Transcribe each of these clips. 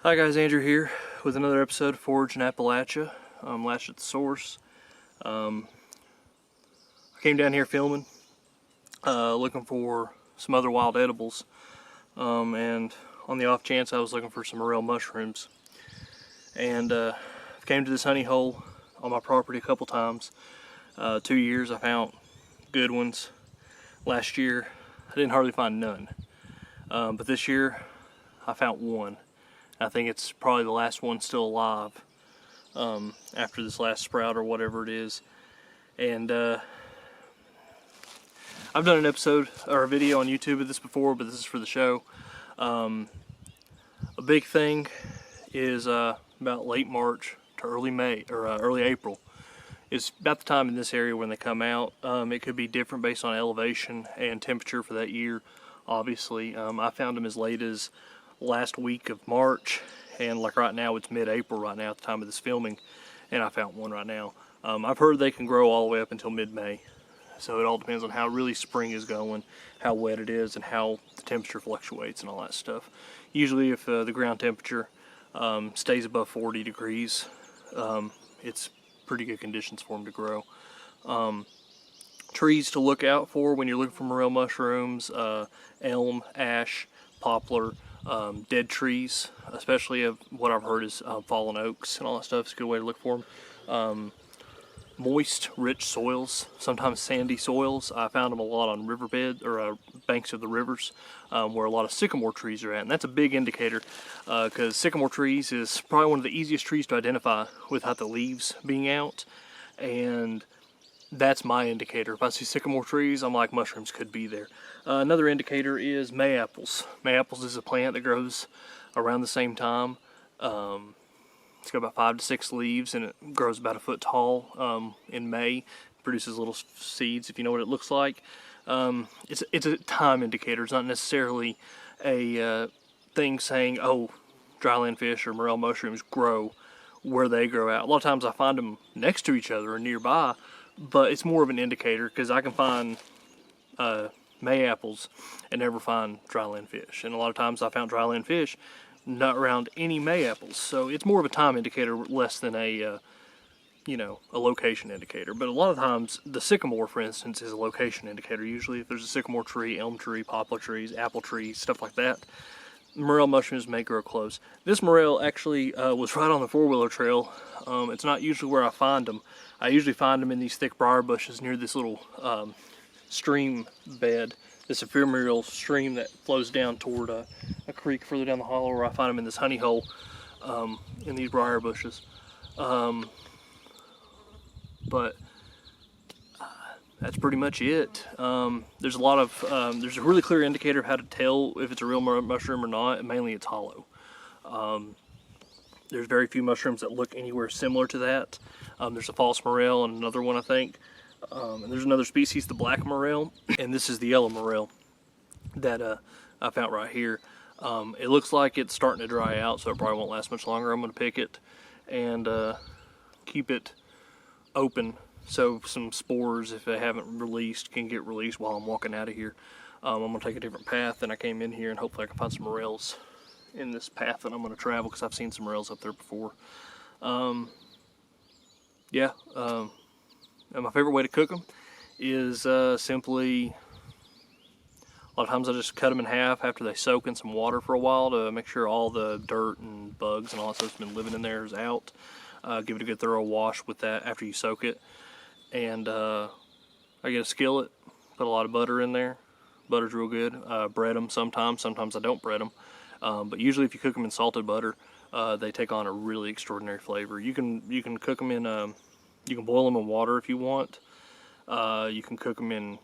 Hi guys, Andrew here with another episode of Forage in Appalachia. Last at the source. I came down here filming, looking for some other wild edibles, and on the off chance I was looking for some morel mushrooms. And came to this honey hole on my property a couple times. 2 years I found good ones. Last year I didn't hardly find none, but this year I found one. I think it's probably the last one still alive after this last sprout or whatever it is. And I've done an episode or a video on YouTube of this before, but this is for the show. A big thing is about late March to early May or early April. It's about the time in this area when they come out. It could be different based on elevation and temperature for that year, obviously. I found them as late as last week of March, and like right now it's mid-April right now at the time of this filming, and I found one right now. I've heard they can grow all the way up until mid-May, so it all depends on how really spring is going, how wet it is, and how the temperature fluctuates and all that stuff. Usually if the ground temperature stays above 40 degrees, it's pretty good conditions for them to grow. Trees to look out for when you're looking for morel mushrooms: elm, ash, poplar, dead trees, especially of what I've heard is fallen oaks and all that stuff. It's a good way to look for them. Moist, rich soils, sometimes sandy soils. I found them a lot on riverbed or banks of the rivers where a lot of sycamore trees are at, and that's a big indicator because sycamore trees is probably one of the easiest trees to identify without the leaves being out, and that's my indicator. If I see sycamore trees, I'm like, mushrooms could be there. Another indicator is May-apples. May-apples is a plant that grows around the same time. It's got about 5 to 6 leaves, and it grows about a foot tall in May. It produces little seeds, if you know what it looks like. It's a time indicator. It's not necessarily a thing saying, oh, dryland fish or morel mushrooms grow where they grow out. A lot of times I find them next to each other or nearby, but it's more of an indicator because I can find May apples and never find dryland fish. And a lot of times I found dryland fish not around any May apples. So it's more of a time indicator less than a location indicator. But a lot of times the sycamore, for instance, is a location indicator. Usually if there's a sycamore tree, elm tree, poplar trees, apple trees, stuff like that, morel mushrooms may grow close. This morel actually was right on the four-wheeler trail. It's not usually where I find them. I usually find them in these thick briar bushes near this little stream bed, this ephemeral stream that flows down toward a creek further down the hollow, where I find them in this honey hole in these briar bushes. But that's pretty much it. There's a lot of, there's a really clear indicator of how to tell if it's a real mushroom or not, and mainly it's hollow. There's very few mushrooms that look anywhere similar to that. There's a false morel and another one, I think. And there's another species, the black morel, and this is the yellow morel that I found right here. It looks like it's starting to dry out, so it probably won't last much longer. I'm going to pick it and keep it open so some spores, if they haven't released, can get released while I'm walking out of here. I'm going to take a different path than I came in here, and hopefully I can find some morels in this path that I'm going to travel, because I've seen some morels up there before. And my favorite way to cook them is simply, a lot of times I just cut them in half after they soak in some water for a while to make sure all the dirt and bugs and all that stuff that's been living in there is out. Give it a good thorough wash with that after you soak it. And I get a skillet, put a lot of butter in there. Butter's real good. Bread them sometimes I don't bread them. But usually if you cook them in salted butter, they take on a really extraordinary flavor. You can cook them in, you can boil them in water if you want. You can cook them in,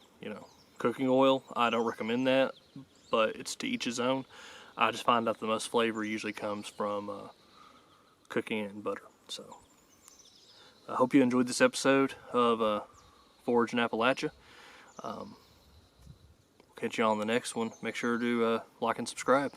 cooking oil. I don't recommend that, but it's to each his own. I just find out the most flavor usually comes from cooking it in butter. So I hope you enjoyed this episode of Forage in Appalachia. Catch you on the next one. Make sure to like and subscribe.